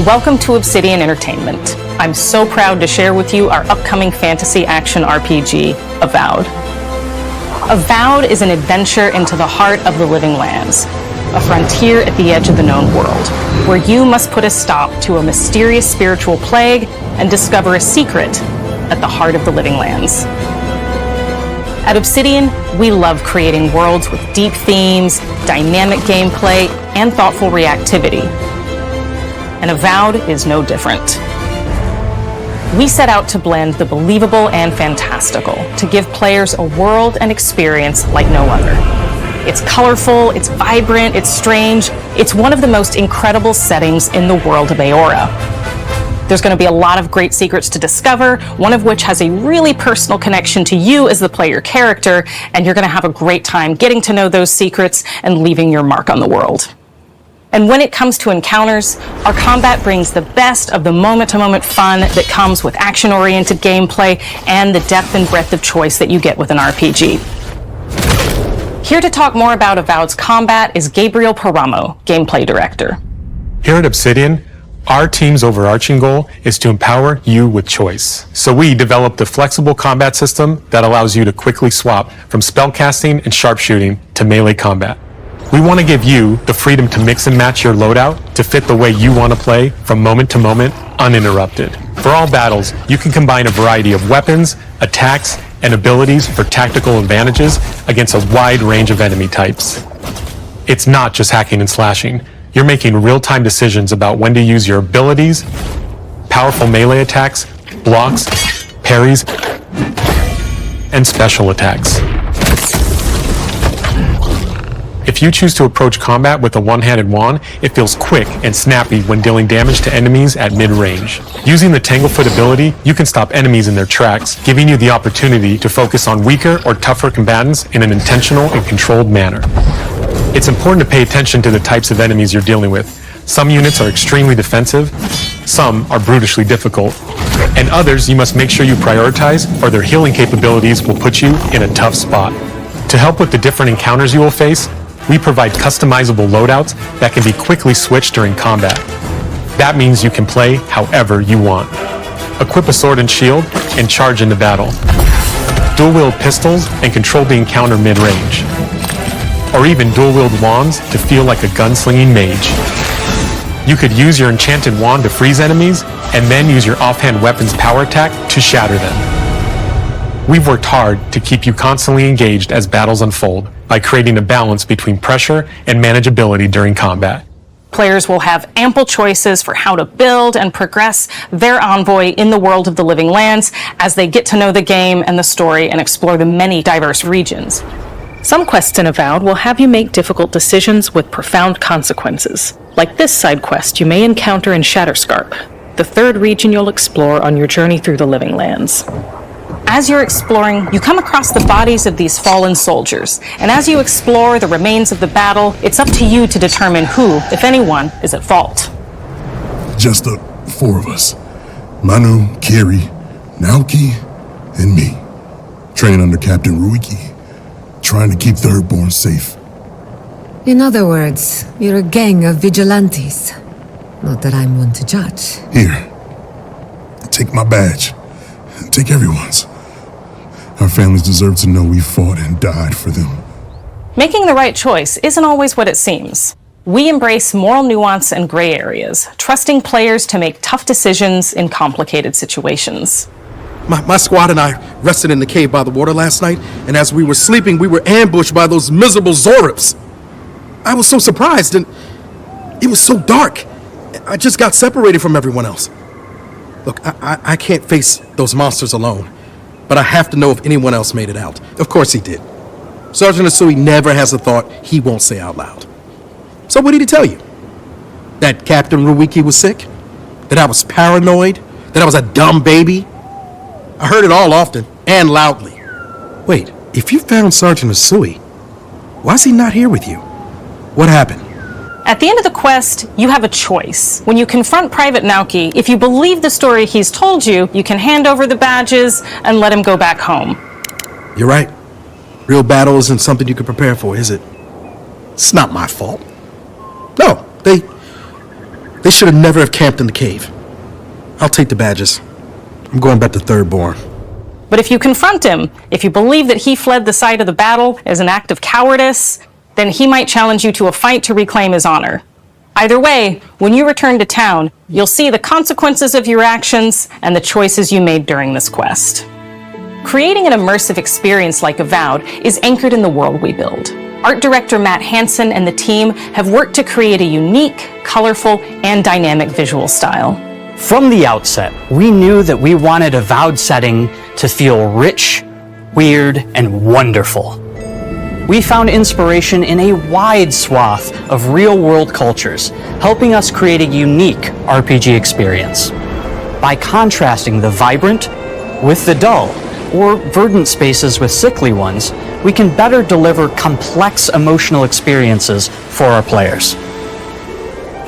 Welcome to Obsidian Entertainment. I'm so proud to share with you our upcoming fantasy action RPG, Avowed. Avowed is an adventure into the heart of the living lands, a frontier at the edge of the known world, where you must put a stop to a mysterious spiritual plague and discover a secret at the heart of the living lands. At Obsidian, we love creating worlds with deep themes, dynamic gameplay, and thoughtful reactivity. And Avowed is no different. We set out to blend the believable and fantastical to give players a world and experience like no other. It's colorful, it's vibrant, it's strange. It's one of the most incredible settings in the world of Aora. There's going to be a lot of great secrets to discover, one of which has a really personal connection to you as the player character, and you're going to have a great time getting to know those secrets and leaving your mark on the world. And when it comes to encounters, our combat brings the best of the moment-to-moment fun that comes with action-oriented gameplay and the depth and breadth of choice that you get with an RPG. Here to talk more about Avowed's combat is Gabriel Paramo, Gameplay Director. Here at Obsidian, our team's overarching goal is to empower you with choice. So we developed a flexible combat system that allows you to quickly swap from spellcasting and sharpshooting to melee combat. We want to give you the freedom to mix and match your loadout to fit the way you want to play from moment to moment, uninterrupted. For all battles, you can combine a variety of weapons, attacks, and abilities for tactical advantages against a wide range of enemy types. It's not just hacking and slashing. You're making real-time decisions about when to use your abilities, powerful melee attacks, blocks, parries, and special attacks. If you choose to approach combat with a one-handed wand, it feels quick and snappy when dealing damage to enemies at mid-range. Using the Tanglefoot ability, you can stop enemies in their tracks, giving you the opportunity to focus on weaker or tougher combatants in an intentional and controlled manner. It's important to pay attention to the types of enemies you're dealing with. Some units are extremely defensive, some are brutishly difficult, and others you must make sure you prioritize or their healing capabilities will put you in a tough spot. To help with the different encounters you will face, we provide customizable loadouts that can be quickly switched during combat. That means you can play however you want. Equip a sword and shield and charge into battle. Dual-wield pistols and control the encounter mid-range. Or even dual-wield wands to feel like a gunslinging mage. You could use your enchanted wand to freeze enemies and then use your offhand weapon's power attack to shatter them. We've worked hard to keep you constantly engaged as battles unfold by creating a balance between pressure and manageability during combat. Players will have ample choices for how to build and progress their envoy in the world of the living lands as they get to know the game and the story and explore the many diverse regions. Some quests in Avowed will have you make difficult decisions with profound consequences, like this side quest you may encounter in Shatterscarp, the third region you'll explore on your journey through the living lands. As you're exploring, you come across the bodies of these fallen soldiers, and as you explore the remains of the battle, it's up to you to determine who, if anyone, is at fault. Just the four of us. Manu, Kiri, Naoki, and me. Training under Captain Ruiki, trying to keep the Earthborn safe. In other words, you're a gang of vigilantes. Not that I'm one to judge. Here. Take my badge. Take everyone's. Our families deserve to know we fought and died for them. Making the right choice isn't always what it seems. We embrace moral nuance and gray areas, trusting players to make tough decisions in complicated situations. My squad and I rested in the cave by the water last night, and as we were sleeping, we were ambushed by those miserable Zorips. I was so surprised, and it was so dark. I just got separated from everyone else. Look, I can't face those monsters alone, but I have to know if anyone else made it out. Of course he did. Sergeant Asui never has a thought he won't say out loud. So what did he tell you? That Captain Ruiki was sick? That I was paranoid? That I was a dumb baby? I heard it all often and loudly. Wait, if you found Sergeant Asui, why is he not here with you? What happened? At the end of the quest, you have a choice. When you confront Private Naoki, if you believe the story he's told you, you can hand over the badges and let him go back home. You're right. Real battle isn't something you can prepare for, is it? It's not my fault. No, they should have never have camped in the cave. I'll take the badges. I'm going back to Third Born. But if you confront him, if you believe that he fled the site of the battle as an act of cowardice, then he might challenge you to a fight to reclaim his honor. Either way, when you return to town, you'll see the consequences of your actions and the choices you made during this quest. Creating an immersive experience like Avowed is anchored in the world we build. Art director Matt Hansen and the team have worked to create a unique, colorful, and dynamic visual style. From the outset, we knew that we wanted Avowed setting to feel rich, weird, and wonderful. We found inspiration in a wide swath of real-world cultures, helping us create a unique RPG experience. By contrasting the vibrant with the dull, or verdant spaces with sickly ones, we can better deliver complex emotional experiences for our players.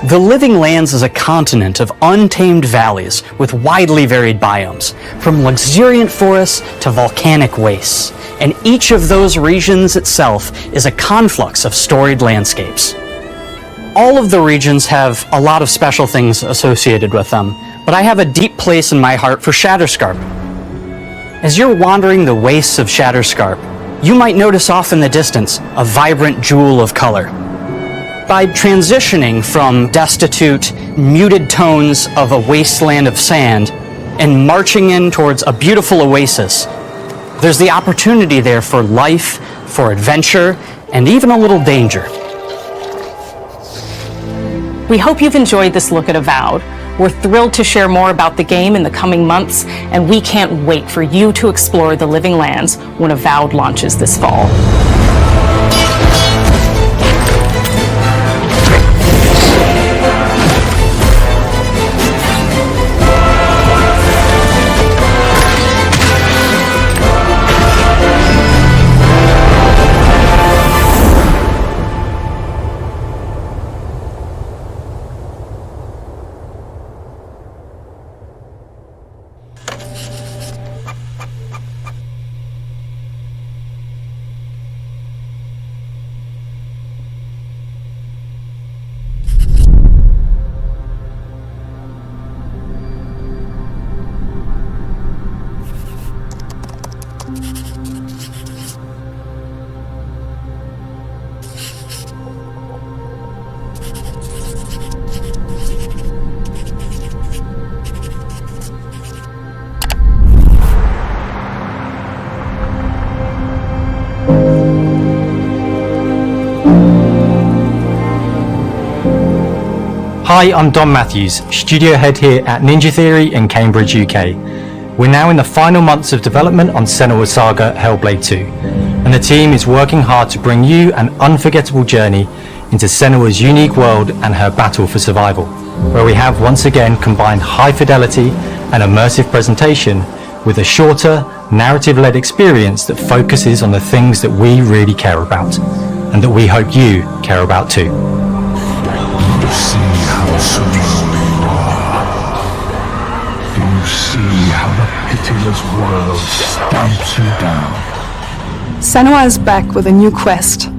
The Living Lands is a continent of untamed valleys with widely varied biomes, from luxuriant forests to volcanic wastes, and each of those regions itself is a conflux of storied landscapes. All of the regions have a lot of special things associated with them, but I have a deep place in my heart for Shatterscarp. As you're wandering the wastes of Shatterscarp, you might notice off in the distance a vibrant jewel of color. By transitioning from destitute, muted tones of a wasteland of sand and marching in towards a beautiful oasis, there's the opportunity there for life, for adventure, and even a little danger. We hope you've enjoyed this look at Avowed. We're thrilled to share more about the game in the coming months, and we can't wait for you to explore the Living Lands when Avowed launches this fall. Hi, I'm Dom Matthews, studio head here at Ninja Theory in Cambridge, UK. We're now in the final months of development on Senua's Saga Hellblade 2, and the team is working hard to bring you an unforgettable journey into Senua's unique world and her battle for survival, where we have once again combined high fidelity and immersive presentation with a shorter, narrative-led experience that focuses on the things that we really care about, and that we hope you care about too. Do you see how supreme you are? Do you see how the pitiless world stamps you down? Senua is back with a new quest.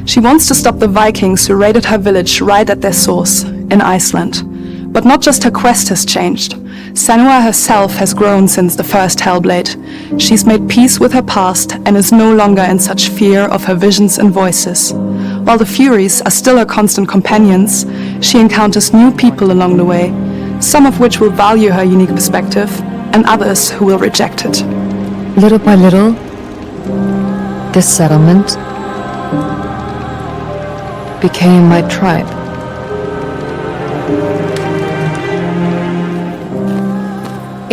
She wants to stop the Vikings who raided her village right at their source, in Iceland. But not just her quest has changed. Senua herself has grown since the first Hellblade. She's made peace with her past and is no longer in such fear of her visions and voices. While the Furies are still her constant companions, she encounters new people along the way, some of which will value her unique perspective, and others who will reject it. Little by little, this settlement became my tribe.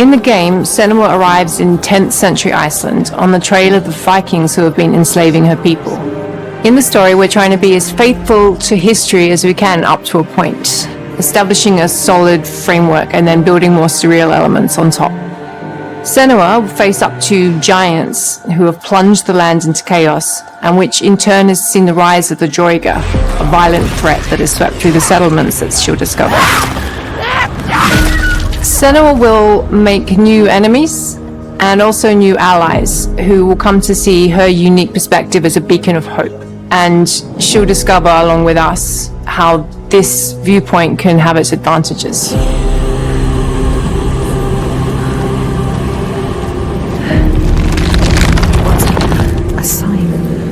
In the game, Senua arrives in 10th century Iceland on the trail of the Vikings who have been enslaving her people. In the story, we're trying to be as faithful to history as we can up to a point, establishing a solid framework and then building more surreal elements on top. Senua will face up to giants who have plunged the land into chaos, and which in turn has seen the rise of the Droiga, a violent threat that has swept through the settlements that she'll discover. Senua will make new enemies and also new allies who will come to see her unique perspective as a beacon of hope. and she'll discover along with us how this viewpoint can have its advantages. A sign.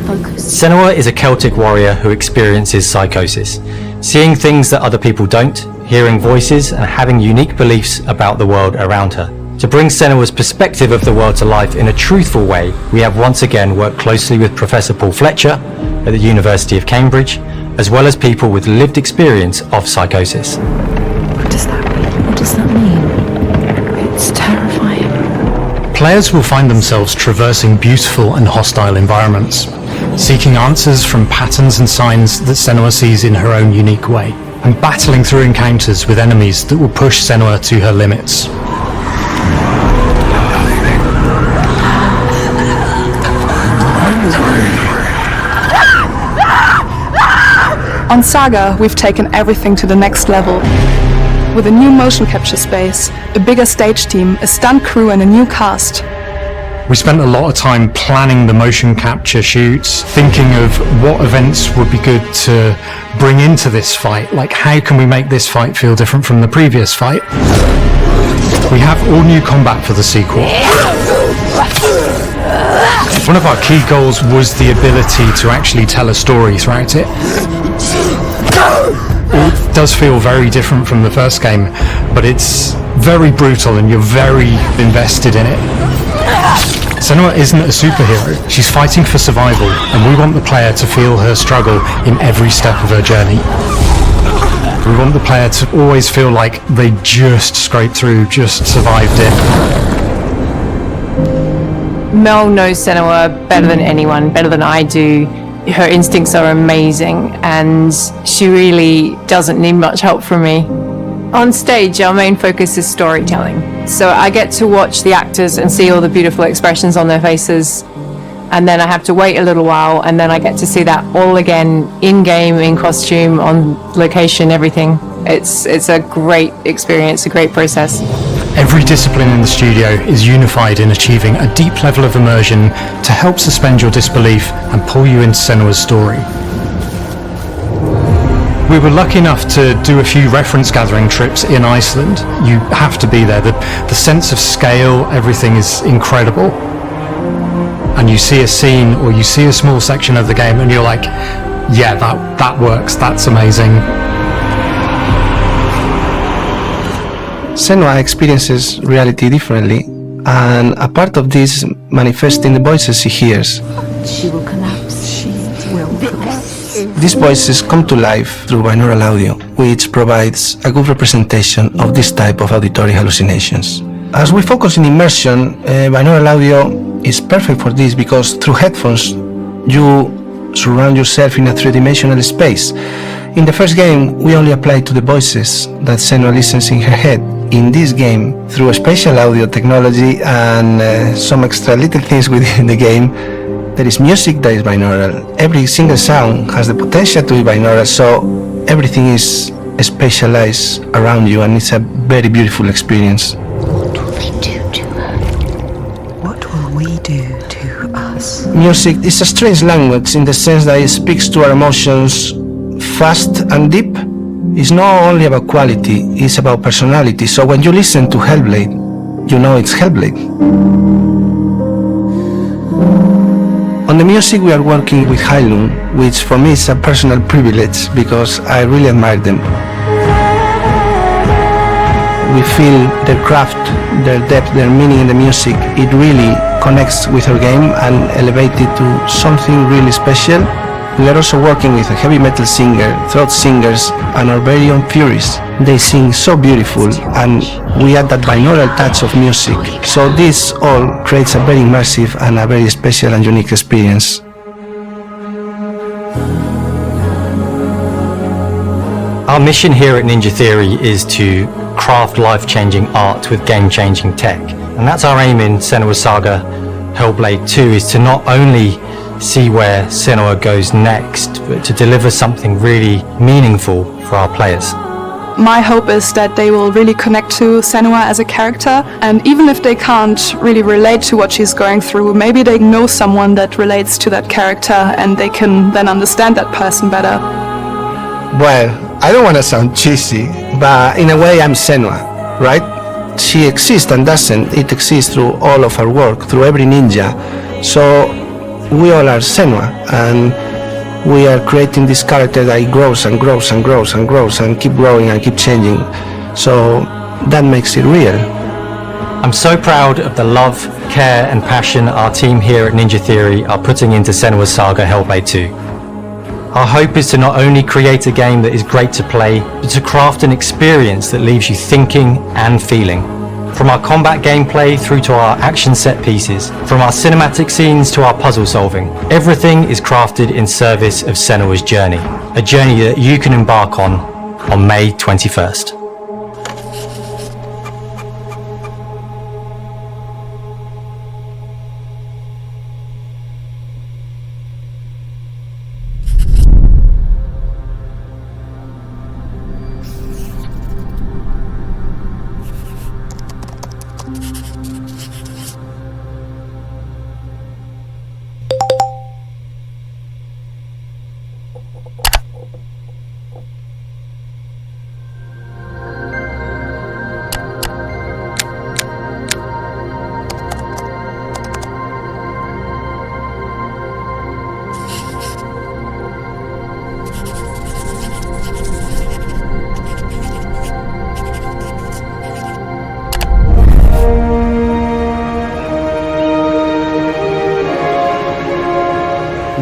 Focus. Senua is a Celtic warrior who experiences psychosis, seeing things that other people don't, hearing voices, and having unique beliefs about the world around her. To bring Senua's perspective of the world to life in a truthful way, we have once again worked closely with Professor Paul Fletcher at the University of Cambridge, as well as people with lived experience of psychosis. What does that mean? What does that mean? It's terrifying. Players will find themselves traversing beautiful and hostile environments, seeking answers from patterns and signs that Senua sees in her own unique way, and battling through encounters with enemies that will push Senua to her limits. On Saga, we've taken everything to the next level. With a new motion capture space, a bigger stage team, a stunt crew and a new cast. We spent a lot of time planning the motion capture shoots, thinking of what events would be good to bring into this fight, like how can we make this fight feel different from the previous fight. We have all new combat for the sequel. One of our key goals was the ability to actually tell a story throughout it. It does feel very different from the first game, but it's very brutal and you're very invested in it. Senua isn't a superhero, she's fighting for survival, and we want the player to feel her struggle in every step of her journey. We want the player to always feel like they just scraped through, just survived it. Mel knows Senua better than anyone, better than I do. Her instincts are amazing, and she really doesn't need much help from me. On stage, our main focus is storytelling. So I get to watch the actors and see all the beautiful expressions on their faces, and then I have to wait a little while, and then I get to see that all again, in-game, in costume, on location, everything. It's a great experience, a great process. Every discipline in the studio is unified in achieving a deep level of immersion to help suspend your disbelief and pull you into Senua's story. We were lucky enough to do a few reference gathering trips in Iceland. You have to be there. The sense of scale, everything is incredible. And you see a scene or you see a small section of the game and you're like, yeah, that works, that's amazing. Senua experiences reality differently, and a part of this manifests in the voices she hears. She will collapse. She will collapse. These voices come to life through binaural audio, which provides a good representation of this type of auditory hallucinations. As we focus in immersion, binaural audio is perfect for this because through headphones you surround yourself in a three-dimensional space. In the first game, we only applied to the voices that Senua listens in her head. In this game, through spatial audio technology and some extra little things within the game, there is music that is binaural. Every single sound has the potential to be binaural, so everything is spatialized around you, and it's a very beautiful experience. What will they do to her? What will we do to us? Music is a strange language in the sense that it speaks to our emotions fast and deep. It's not only about quality, it's about personality. So when you listen to Hellblade, you know it's Hellblade. On the music, we are working with Heilung, which for me is a personal privilege because I really admire them. We feel their craft, their depth, their meaning in the music. It really connects with our game and elevates it to something really special. We are also working with a heavy metal singer, throat singers, and our very own Furies. They sing so beautiful, and we add that binaural touch of music. So this all creates a very immersive and a very special and unique experience. Our mission here at Ninja Theory is to craft life-changing art with game-changing tech. And that's our aim in Senua Saga Hellblade 2, is to not only see where Senua goes next, but to deliver something really meaningful for our players. my hope is that they will really connect to Senua as a character, and even if they can't really relate to what she's going through, maybe they know someone that relates to that character and they can then understand that person better. Well, I don't want to sound cheesy, but in a way I'm Senua, right? She exists and doesn't. It exists through all of our work, through every ninja. So we all are Senua, and we are creating this character that grows and grows and grows and grows and keep growing and keep changing. So that makes it real. I'm so proud of the love, care and passion our team here at Ninja Theory are putting into Senua's Saga Hellblade 2. Our hope is to not only create a game that is great to play, but to craft an experience that leaves you thinking and feeling. From our combat gameplay through to our action set pieces, from our cinematic scenes to our puzzle solving, everything is crafted in service of Senua's journey, a journey that you can embark on May 21st.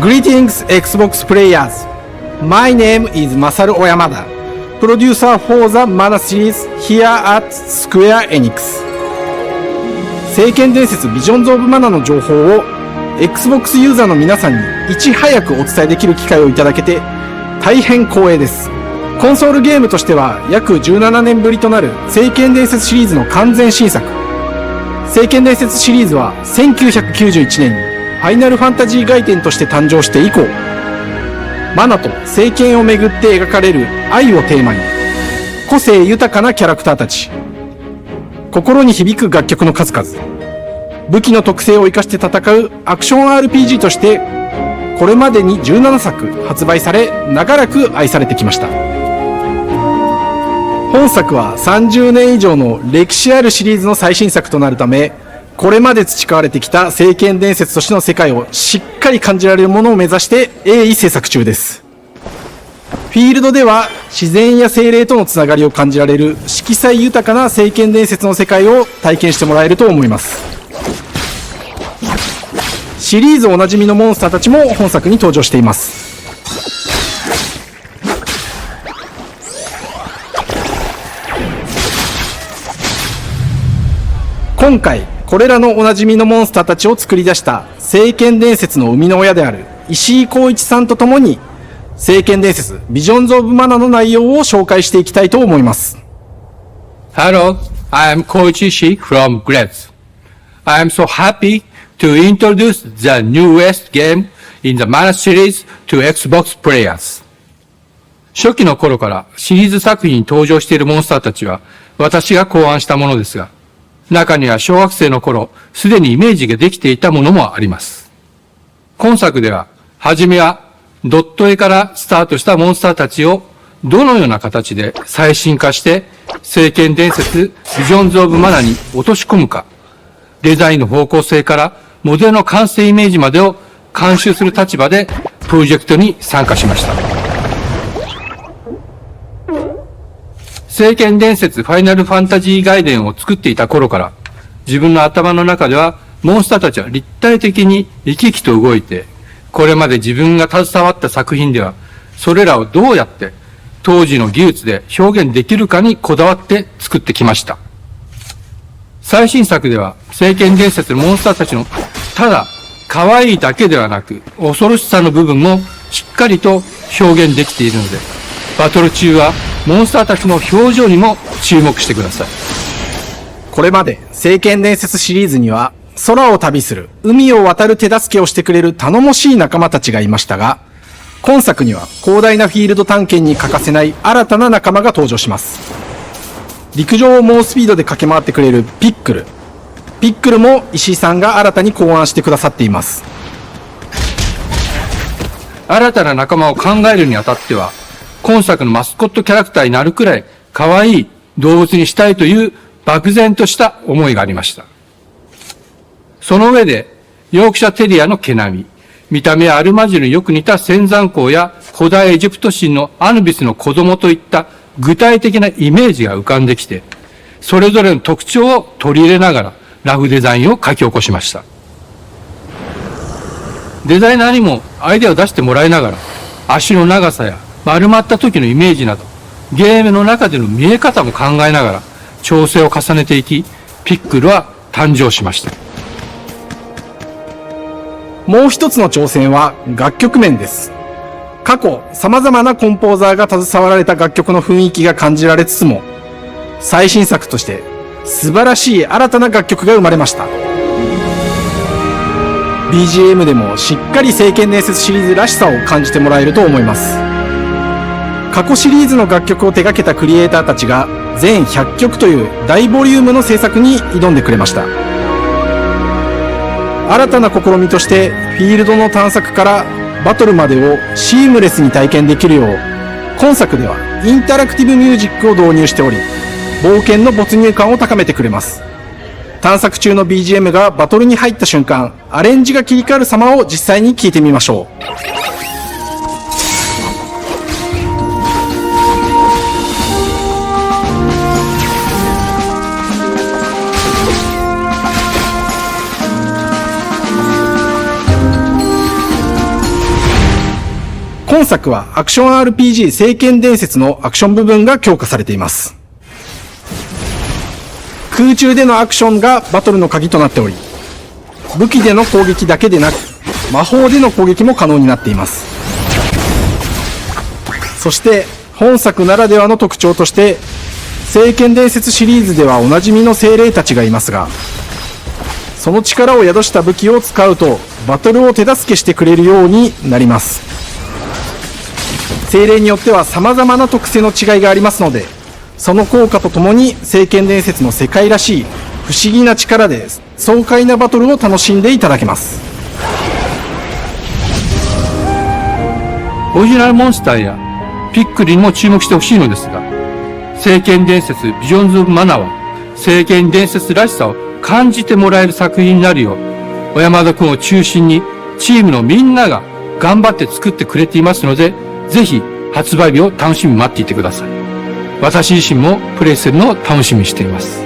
Greetings, Xbox players. My name is Masaru Oyamada, producer for the Mana series here at Square Enix. 聖剣伝説ビジョンズ・オブ・マナの情報を Xbox ユーザーの皆さんにいち早くお伝えできる機会をいただけて大変光栄です。コンソールゲームとしては約17年ぶりとなる聖剣伝説シリーズの完全新作。聖剣伝説シリーズは1991年にファイナルファンタジー外伝として誕生して以降、マナと聖剣をめぐって描かれる愛をテーマに、個性豊かなキャラクターたち、心に響く楽曲の数々、武器の特性を生かして戦うアクション RPG として、これまでに17作発売され、長らく愛されてきました。本作は30年以上の歴史あるシリーズの最新作となるため、これまで培われてきた聖剣伝説としての世界をしっかり感じられるものを目指して鋭意制作中です。フィールドでは自然や精霊とのつながりを感じられる色彩豊かな聖剣伝説の世界を体験してもらえると思います。シリーズおなじみのモンスターたちも本作に登場しています。今回これらのおなじみのモンスターたちを作り出した聖剣伝説の生みの親である石井光一さんと共に聖剣伝説ビジョンズ・オブ・マナの内容を紹介していきたいと思います。 Hello, I am Koichi Ishii from Gretz. I am so happy to introduce the newest game in the Mana series to Xbox players. 初期の頃からシリーズ作品に登場しているモンスターたちは私が考案したものですが、中には小学生の頃、すでにイメージができていたものもあります。今作では、はじめはドット絵からスタートしたモンスターたちをどのような形で最新化して、聖剣伝説ビジョンズ・オブ・マナに落とし込むか、デザインの方向性からモデルの完成イメージまでを監修する立場でプロジェクトに参加しました。聖剣伝説ファイナルファンタジー外伝を作っていた頃から、自分の頭の中ではモンスターたちは立体的に生き生きと動いて、これまで自分が携わった作品では、それらをどうやって当時の技術で表現できるかにこだわって作ってきました。最新作では、聖剣伝説のモンスターたちの、ただ可愛いだけではなく、恐ろしさの部分もしっかりと表現できているので、バトル中はモンスターたちの表情にも注目してください。これまで聖剣伝説シリーズには空を旅する、海を渡る手助けをしてくれる頼もしい仲間たちがいましたが、今作には広大なフィールド探検に欠かせない新たな仲間が登場します。陸上を猛スピードで駆け回ってくれるピックル。ピックルも石井さんが新たに考案してくださっています。新たな仲間を考えるにあたっては、今作のマスコットキャラクターになるくらい可愛い動物にしたいという漠然とした思いがありました。その上で、ヨークシャテリアの毛並み、見た目やアルマジルによく似た仙山港や古代エジプト神のアヌビスの子供といった具体的なイメージが浮かんできて、それぞれの特徴を取り入れながらラフデザインを書き起こしました。デザイナーにもアイデアを出してもらいながら、足の長さや丸まった時のイメージなど、ゲームの中での見え方も考えながら調整を重ねていき、ピックルは誕生しました。もう一つの挑戦は楽曲面です。過去、様々なコンポーザーが携わられた楽曲の雰囲気が感じられつつも、最新作として素晴らしい新たな楽曲が生まれました。BGM でもしっかり聖剣伝説シリーズらしさを感じてもらえると思います。過去シリーズの楽曲を手掛けたクリエイターたちが全100曲という大ボリュームの制作に挑んでくれました。新たな試みとしてフィールドの探索からバトルまでをシームレスに体験できるよう、今作ではインタラクティブミュージックを導入しており、冒険の没入感を高めてくれます。探索中の BGM がバトルに入った瞬間、アレンジが切り替わる様を実際に聞いてみましょう。今作はアクション RPG 聖剣伝説のアクション部分が強化されています。空中でのアクションがバトルの鍵となっており、武器での攻撃だけでなく魔法での攻撃も可能になっています。そして本作ならではの特徴として、聖剣伝説シリーズではおなじみの精霊たちがいますが、その力を宿した武器を使うとバトルを手助けしてくれるようになります。精霊によっては様々な特性の違いがありますので、その効果とともに聖剣伝説の世界らしい不思議な力で爽快なバトルを楽しんでいただけます。オリジナルモンスターやピックリにも注目してほしいのですが、聖剣伝説ビジョンズ・オブ・マナは聖剣伝説らしさを感じてもらえる作品になるよう、小山田君を中心にチームのみんなが頑張って作ってくれていますので、ぜひ発売日を楽しみに待っていてください。私自身もプレイするのを楽しみにしています。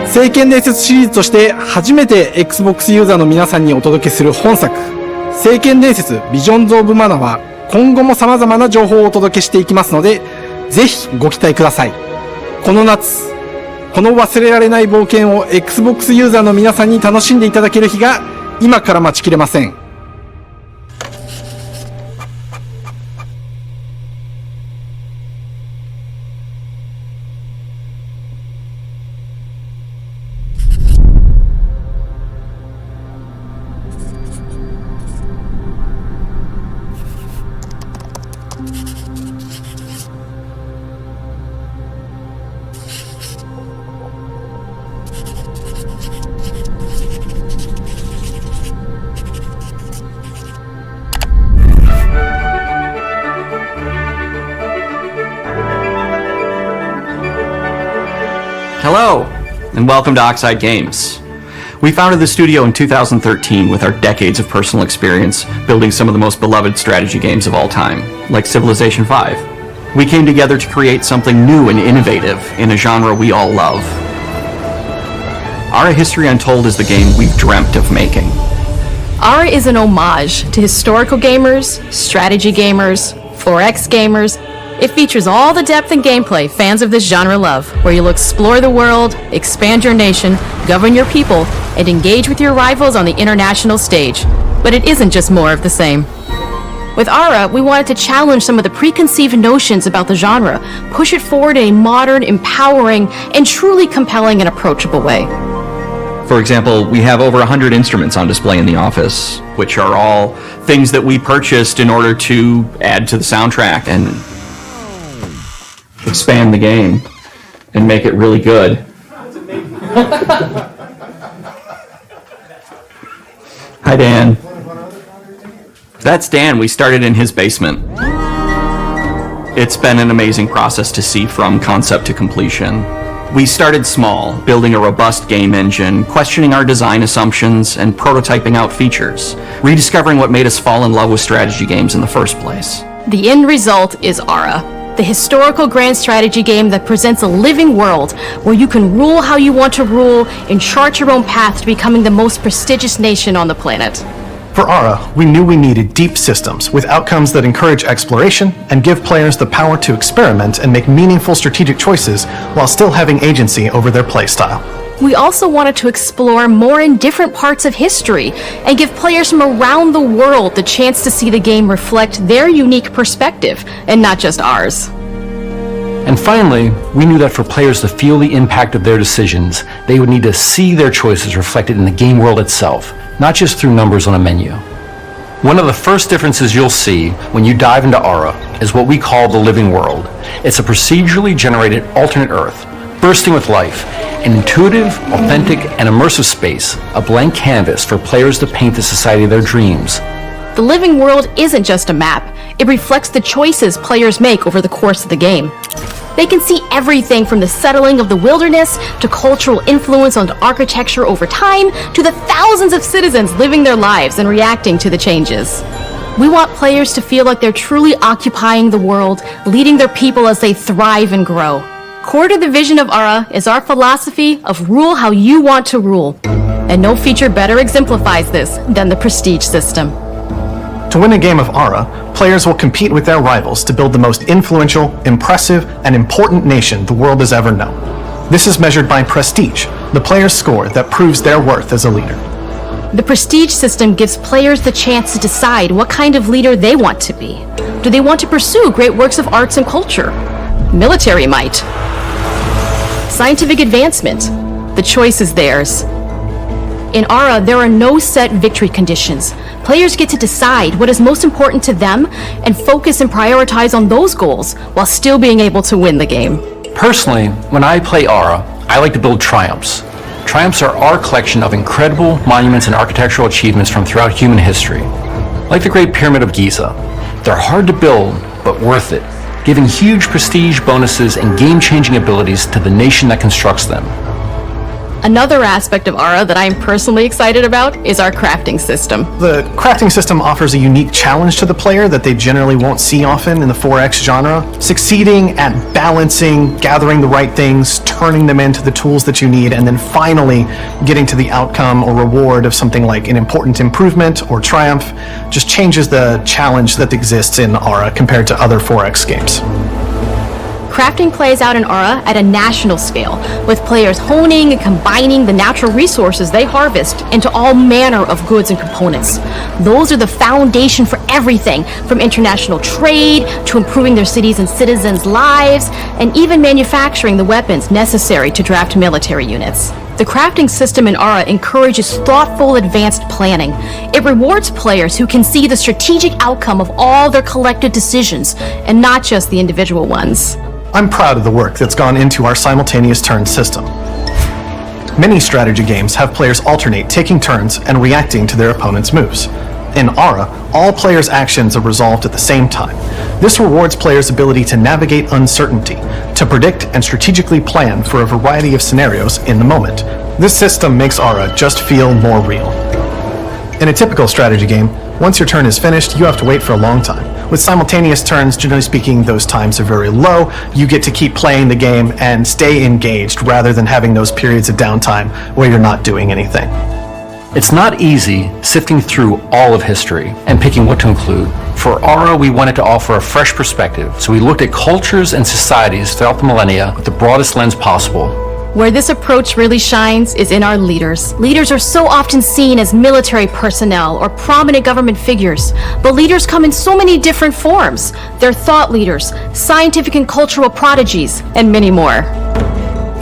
聖剣伝説シリーズとして初めて Xbox ユーザーの皆さんにお届けする本作、聖剣伝説ビジョンズ・オブ・マナは今後も様々な情報をお届けしていきますので、ぜひご期待ください。この夏、この忘れられない冒険を Xbox ユーザーの皆さんに楽しんでいただける日が今から待ちきれません。Hello, and welcome to Oxide Games. We founded the studio in 2013 with our decades of personal experience building some of the most beloved strategy games of all time, like Civilization V. We came together to create something new and innovative in a genre we all love. Ara History Untold is the game we've dreamt of making. Ara is an homage to historical gamers, strategy gamers, 4X gamers. It features all the depth and gameplay fans of this genre love, where you'll explore the world, expand your nation, govern your people, and engage with your rivals on the international stage. But it isn't just more of the same. With Ara, we wanted to challenge some of the preconceived notions about the genre, push it forward in a modern, empowering, and truly compelling and approachable way. For example, we have over 100 instruments on display in the office, which are all things that we purchased in order to add to the soundtrack and expand the game and make it really good. Hi, Dan. That's Dan. We started in his basement. It's been an amazing process to see from concept to completion. We started small, building a robust game engine, questioning our design assumptions, and prototyping out features, rediscovering what made us fall in love with strategy games in the first place. The end result is Ara, the historical grand strategy game that presents a living world where you can rule how you want to rule and chart your own path to becoming the most prestigious nation on the planet. For Ara, we knew we needed deep systems with outcomes that encourage exploration and give players the power to experiment and make meaningful strategic choices while still having agency over their playstyle. We also wanted to explore more in different parts of history and give players from around the world the chance to see the game reflect their unique perspective and not just ours. And finally, we knew that for players to feel the impact of their decisions, they would need to see their choices reflected in the game world itself, not just through numbers on a menu. One of the first differences you'll see when you dive into Ara is what we call the living world. It's a procedurally generated alternate Earth, bursting with life, an intuitive, authentic, and immersive space, a blank canvas for players to paint the society of their dreams. The living world isn't just a map, it reflects the choices players make over the course of the game. They can see everything from the settling of the wilderness to cultural influence on architecture over time to the thousands of citizens living their lives and reacting to the changes. We want players to feel like they're truly occupying the world, leading their people as they thrive and grow. Core to the vision of Ara is our philosophy of rule how you want to rule. And no feature better exemplifies this than the prestige system. To win a game of Ara, players will compete with their rivals to build the most influential, impressive, and important nation the world has ever known. This is measured by prestige, the player's score that proves their worth as a leader. The prestige system gives players the chance to decide what kind of leader they want to be. Do they want to pursue great works of arts and culture? Military might. Scientific advancement. The choice is theirs. In Ara, there are no set victory conditions. Players get to decide what is most important to them and focus and prioritize on those goals while still being able to win the game. Personally, when I play Ara, I like to build triumphs. Triumphs are our collection of incredible monuments and architectural achievements from throughout human history. Like the Great Pyramid of Giza. They're hard to build, but worth it, giving huge prestige bonuses and game-changing abilities to the nation that constructs them. Another aspect of Ara that I am personally excited about is our crafting system. The crafting system offers a unique challenge to the player that they generally won't see often in the 4X genre. Succeeding at balancing, gathering the right things, turning them into the tools that you need, and then finally getting to the outcome or reward of something like an important improvement or triumph just changes the challenge that exists in Ara compared to other 4X games. Crafting plays out in Ara at a national scale, with players honing and combining the natural resources they harvest into all manner of goods and components. Those are the foundation for everything, from international trade to improving their cities' and citizens' lives, and even manufacturing the weapons necessary to draft military units. The crafting system in Ara encourages thoughtful, advanced planning. It rewards players who can see the strategic outcome of all their collective decisions, and not just the individual ones. I'm proud of the work that's gone into our simultaneous turn system. Many strategy games have players alternate taking turns and reacting to their opponent's moves. In Ara, all players' actions are resolved at the same time. This rewards players' ability to navigate uncertainty, to predict and strategically plan for a variety of scenarios in the moment. This system makes Ara just feel more real. In a typical strategy game, once your turn is finished, you have to wait for a long time. With simultaneous turns, generally speaking, those times are very low. You get to keep playing the game and stay engaged rather than having those periods of downtime where you're not doing anything. It's not easy sifting through all of history and picking what to include. For Ara, we wanted to offer a fresh perspective, so we looked at cultures and societies throughout the millennia with the broadest lens possible. Where this approach really shines is in our leaders. Leaders are so often seen as military personnel or prominent government figures, but leaders come in so many different forms. They're thought leaders, scientific and cultural prodigies, and many more.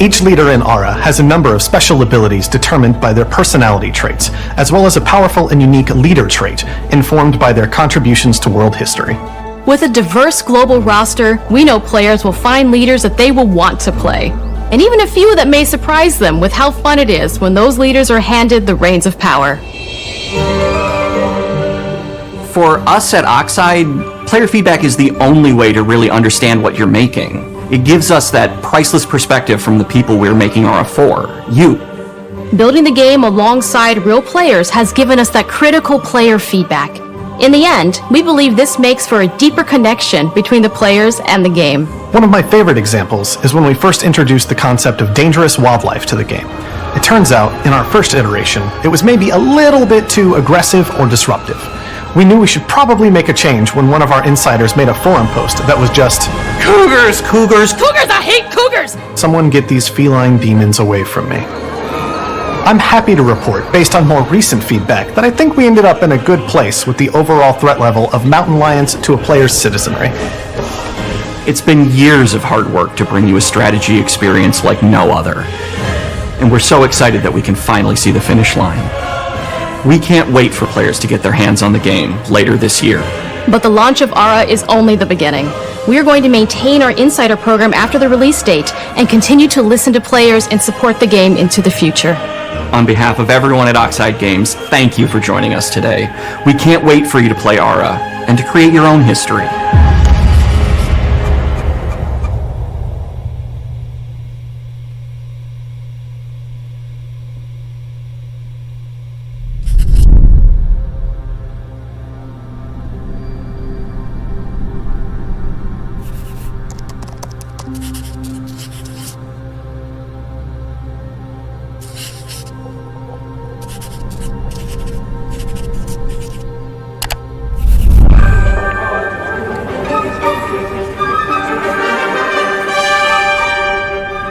Each leader in Ara has a number of special abilities determined by their personality traits, as well as a powerful and unique leader trait, informed by their contributions to world history. With a diverse global roster, we know players will find leaders that they will want to play. And even a few that may surprise them with how fun it is when those leaders are handed the reins of power. For us at Oxide, player feedback is the only way to really understand what you're making. It gives us that priceless perspective from the people we're making Ara for, you. Building the game alongside real players has given us that critical player feedback. In the end, we believe this makes for a deeper connection between the players and the game. One of my favorite examples is when we first introduced the concept of dangerous wildlife to the game. It turns out, in our first iteration, it was maybe a little bit too aggressive or disruptive. We knew we should probably make a change when one of our insiders made a forum post that was just, "Cougars, cougars, Cougars, I hate cougars! Someone get these feline demons away from me." I'm happy to report, based on more recent feedback, that I think we ended up in a good place with the overall threat level of mountain lions to a player's citizenry. It's been years of hard work to bring you a strategy experience like no other. And we're so excited that we can finally see the finish line. We can't wait for players to get their hands on the game later this year. But the launch of Ara is only the beginning. We are going to maintain our insider program after the release date and continue to listen to players and support the game into the future. On behalf of everyone at Oxide Games, thank you for joining us today. We can't wait for you to play Ara and to create your own history.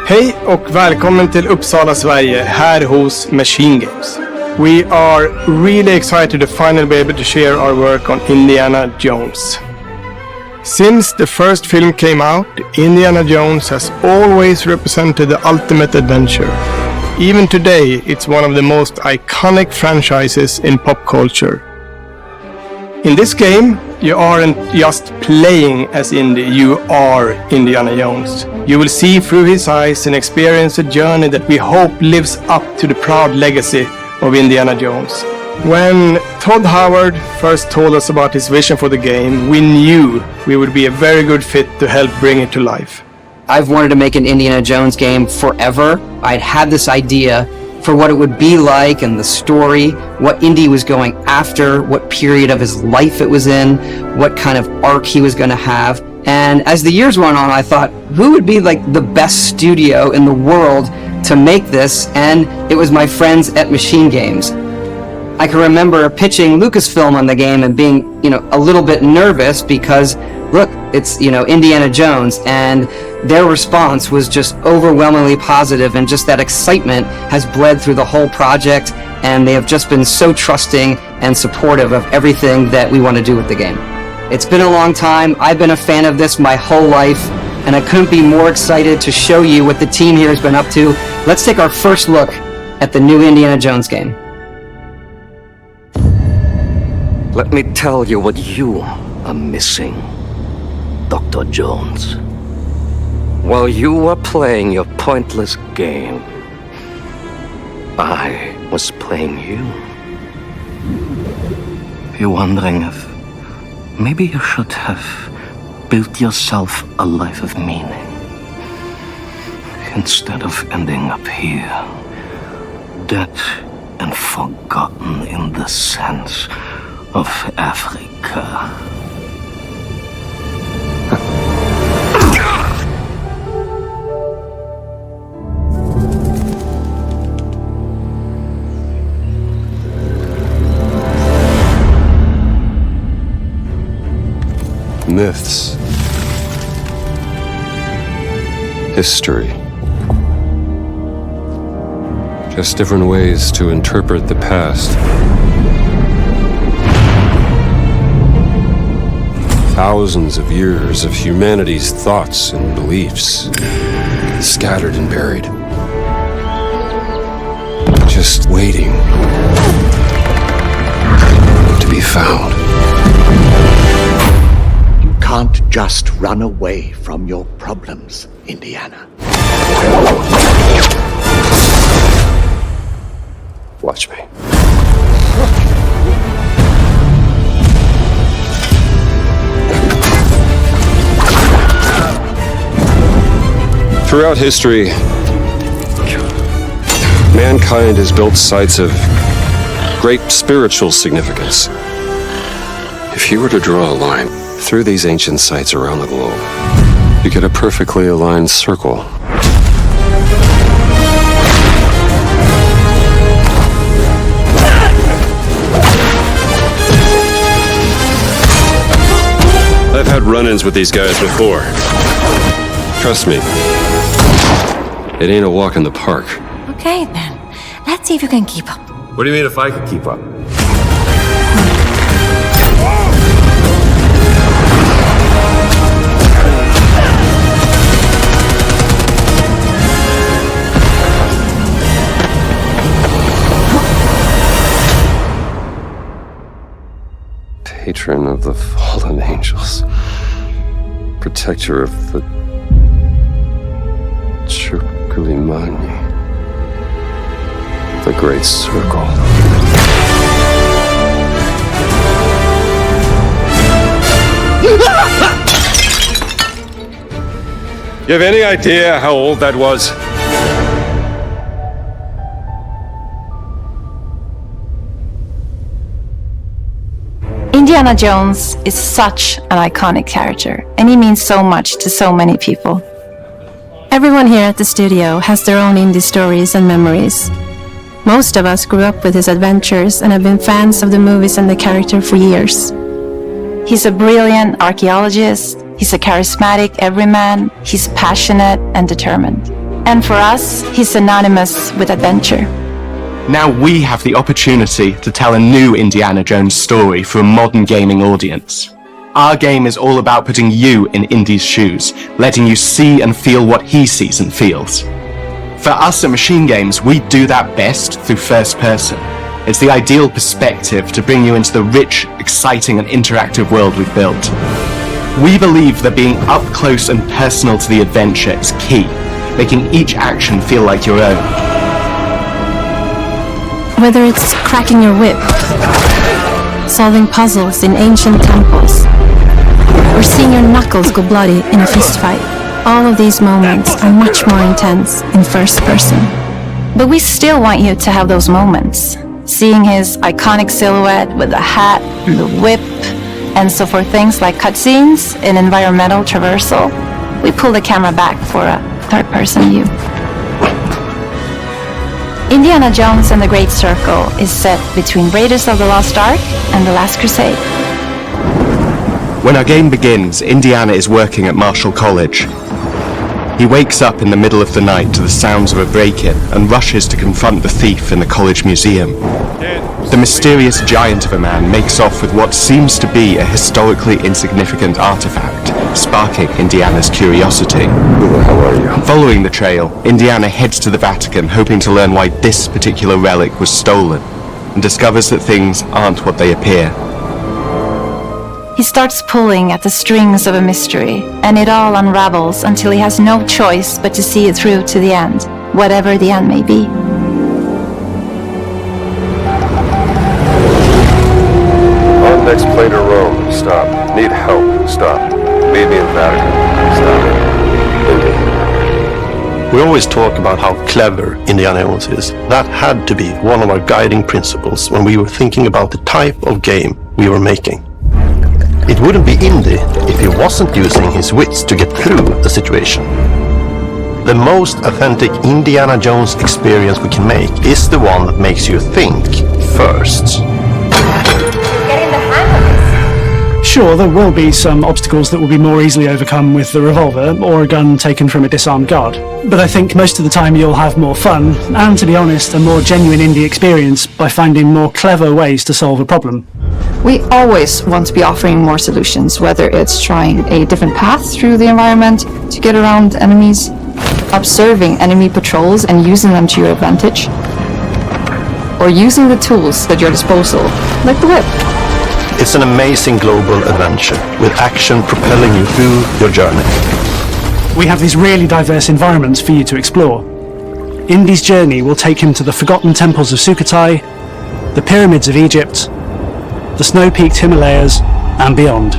Hej och välkommen till Uppsala, Sverige, här hos Machine Games. We are really excited to finally be able to share our work on Indiana Jones. Since the first film came out, Indiana Jones has always represented the ultimate adventure. Even today, it's one of the most iconic franchises in pop culture. In this game, you aren't just playing as Indy, you are Indiana Jones. You will see through his eyes and experience a journey that we hope lives up to the proud legacy of Indiana Jones. When Todd Howard first told us about his vision for the game, we knew we would be a very good fit to help bring it to life. I've wanted to make an Indiana Jones game forever. I'd had this idea for what it would be like and the story, what Indy was going after, what period of his life it was in, what kind of arc he was going to have. And as the years went on, I thought, who would be like the best studio in the world to make this? And it was my friends at Machine Games. I can remember pitching Lucasfilm on the game and being, a little bit nervous because, look, it's, Indiana Jones, and their response was just overwhelmingly positive, and just that excitement has bled through the whole project, and they have just been so trusting and supportive of everything that we want to do with the game. It's been a long time. I've been a fan of this my whole life, and I couldn't be more excited to show you what the team here has been up to. Let's take our first look at the new Indiana Jones game. Let me tell you what you are missing, Dr. Jones. While you were playing your pointless game, I was playing you. You're wondering if maybe you should have built yourself a life of meaning instead of ending up here, dead and forgotten in the sense of Africa. Myths, history, just different ways to interpret the past. Thousands of years of humanity's thoughts and beliefs, scattered and buried. just waiting to be found. You can't just run away from your problems, Indiana. Watch me. Throughout history, mankind has built sites of great spiritual significance. If you were to draw a line through these ancient sites around the globe, you get a perfectly aligned circle. I've had run-ins with these guys before. Trust me, it ain't a walk in the park. Okay, then. Let's see if you can keep up. What do you mean if I could keep up? Patron of the fallen angels. Protector of the Circulimani. The Great Circle. You have any idea how old that was? Indiana Jones is such an iconic character, and he means so much to so many people. Everyone here at the studio has their own indie stories and memories. Most of us grew up with his adventures and have been fans of the movies and the character for years. He's a brilliant archaeologist, he's a charismatic everyman, he's passionate and determined. And for us, he's synonymous with adventure. Now we have the opportunity to tell a new Indiana Jones story for a modern gaming audience. Our game is all about putting you in Indy's shoes, letting you see and feel what he sees and feels. For us at Machine Games, we do that best through first person. It's the ideal perspective to bring you into the rich, exciting and interactive world we've built. We believe that being up close and personal to the adventure is key, making each action feel like your own. Whether it's cracking your whip, solving puzzles in ancient temples, or seeing your knuckles go bloody in a fistfight, all of these moments are much more intense in first person. But we still want you to have those moments. Seeing his iconic silhouette with the hat and the whip, and so for things like cutscenes and environmental traversal, we pull the camera back for a third-person view. Indiana Jones and the Great Circle is set between Raiders of the Lost Ark and The Last Crusade. When our game begins, Indiana is working at Marshall College. He wakes up in the middle of the night to the sounds of a break-in and rushes to confront the thief in the college museum. The mysterious giant of a man makes off with what seems to be a historically insignificant artifact, sparking Indiana's curiosity. Who the hell are you? Following the trail, Indiana heads to the Vatican, hoping to learn why this particular relic was stolen, and discovers that things aren't what they appear. He starts pulling at the strings of a mystery, and it all unravels until he has no choice but to see it through to the end, whatever the end may be. On next plane to Rome. Stop. Need help. Stop. Meet me in Vatican. Stop. Indy. We always talk about how clever Indiana Jones is. That had to be one of our guiding principles when we were thinking about the type of game we were making. It wouldn't be Indy if he wasn't using his wits to get through the situation. The most authentic Indiana Jones experience we can make is the one that makes you think first. Sure, there will be some obstacles that will be more easily overcome with the revolver or a gun taken from a disarmed guard. But I think most of the time you'll have more fun, and to be honest, a more genuine indie experience by finding more clever ways to solve a problem. We always want to be offering more solutions, whether it's trying a different path through the environment to get around enemies, observing enemy patrols and using them to your advantage, or using the tools at your disposal, like the whip. It's an amazing global adventure, with action propelling you through your journey. We have these really diverse environments for you to explore. Indy's journey will take him to the forgotten temples of Sukhothai, the pyramids of Egypt, the snow-peaked Himalayas, and beyond.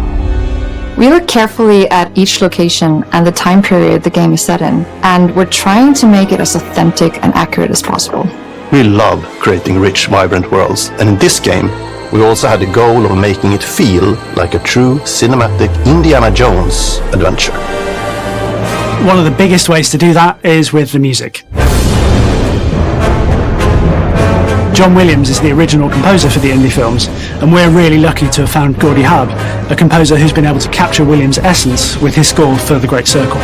We look carefully at each location and the time period the game is set in, and we're trying to make it as authentic and accurate as possible. We love creating rich, vibrant worlds, and in this game, we also had the goal of making it feel like a true cinematic Indiana Jones adventure. One of the biggest ways to do that is with the music. John Williams is the original composer for the Indy films, and we're really lucky to have found Gordy Hub, a composer who's been able to capture Williams' essence with his score for The Great Circle.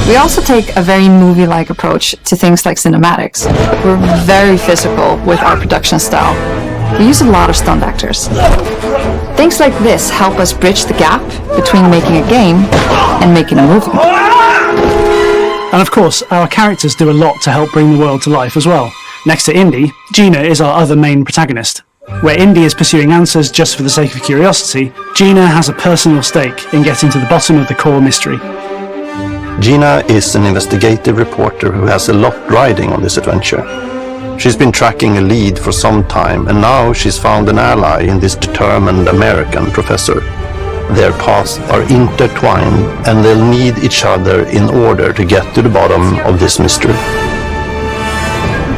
We also take a very movie-like approach to things like cinematics. We're very physical with our production style. We use a lot of stunt actors. Things like this help us bridge the gap between making a game and making a movie. And of course, our characters do a lot to help bring the world to life as well. Next to Indy, Gina is our other main protagonist. Where Indy is pursuing answers just for the sake of curiosity, Gina has a personal stake in getting to the bottom of the core mystery. Gina is an investigative reporter who has a lot riding on this adventure. She's been tracking a lead for some time, and now she's found an ally in this determined American professor. Their paths are intertwined, and they'll need each other in order to get to the bottom of this mystery.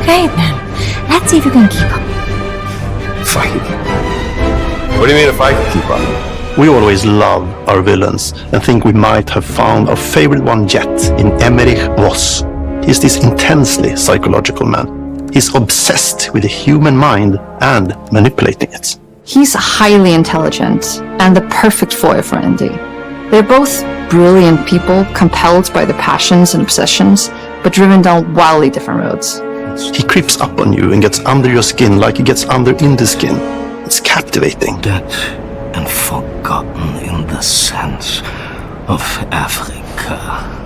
Okay then, let's see if you can keep up. Fight? What do you mean if I can keep up? We always love our villains and think we might have found our favorite one yet in Emmerich Voss. He's this intensely psychological man. He's obsessed with the human mind and manipulating it. He's highly intelligent and the perfect foil for Indy. They're both brilliant people, compelled by their passions and obsessions, but driven down wildly different roads. He creeps up on you and gets under your skin like he gets under Indy's skin. It's captivating. Dead and forgotten in the sense of Africa.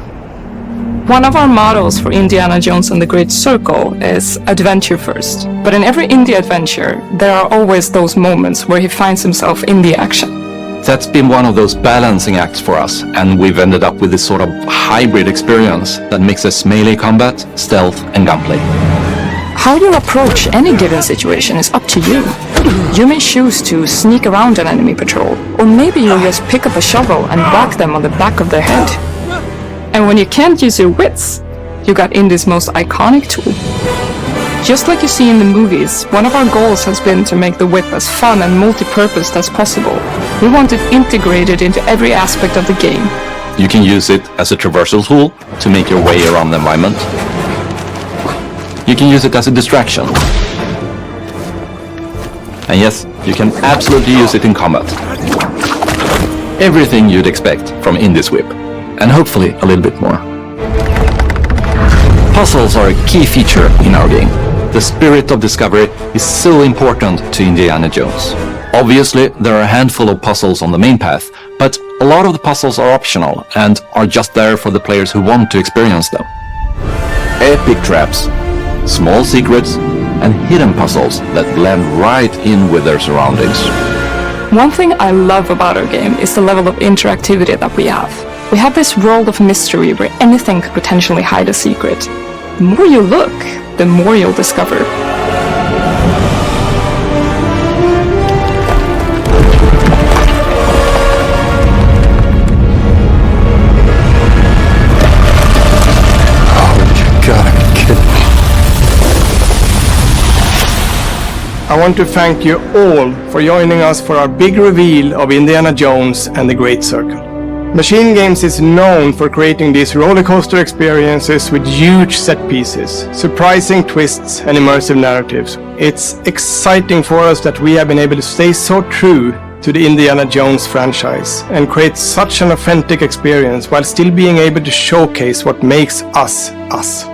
One of our mottos for Indiana Jones and the Great Circle is adventure first. But in every Indy adventure, there are always those moments where he finds himself in the action. That's been one of those balancing acts for us, and we've ended up with this sort of hybrid experience that mixes melee combat, stealth, and gunplay. How you approach any given situation is up to you. You may choose to sneak around an enemy patrol, or maybe you'll just pick up a shovel and whack them on the back of their head. And when you can't use your wits, you got Indy's most iconic tool. Just like you see in the movies, one of our goals has been to make the whip as fun and multi-purposed as possible. We want it integrated into every aspect of the game. You can use it as a traversal tool to make your way around the environment. You can use it as a distraction. And yes, you can absolutely use it in combat. Everything you'd expect from Indy's whip. And hopefully a little bit more. Puzzles are a key feature in our game. The spirit of discovery is so important to Indiana Jones. Obviously, there are a handful of puzzles on the main path, but a lot of the puzzles are optional and are just there for the players who want to experience them. Epic traps, small secrets, and hidden puzzles that blend right in with their surroundings. One thing I love about our game is the level of interactivity that we have. We have this world of mystery where anything could potentially hide a secret. The more you look, the more you'll discover. I want to thank you all for joining us for our big reveal of Indiana Jones and the Great Circle. Machine Games is known for creating these rollercoaster experiences with huge set pieces, surprising twists and immersive narratives. It's exciting for us that we have been able to stay so true to the Indiana Jones franchise and create such an authentic experience while still being able to showcase what makes us us.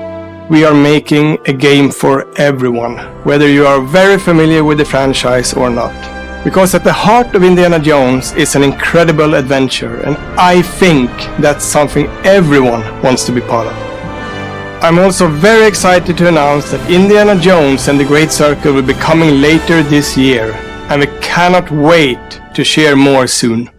We are making a game for everyone, whether you are very familiar with the franchise or not. Because at the heart of Indiana Jones is an incredible adventure, and I think that's something everyone wants to be part of. I'm also very excited to announce that Indiana Jones and the Great Circle will be coming later this year, and we cannot wait to share more soon.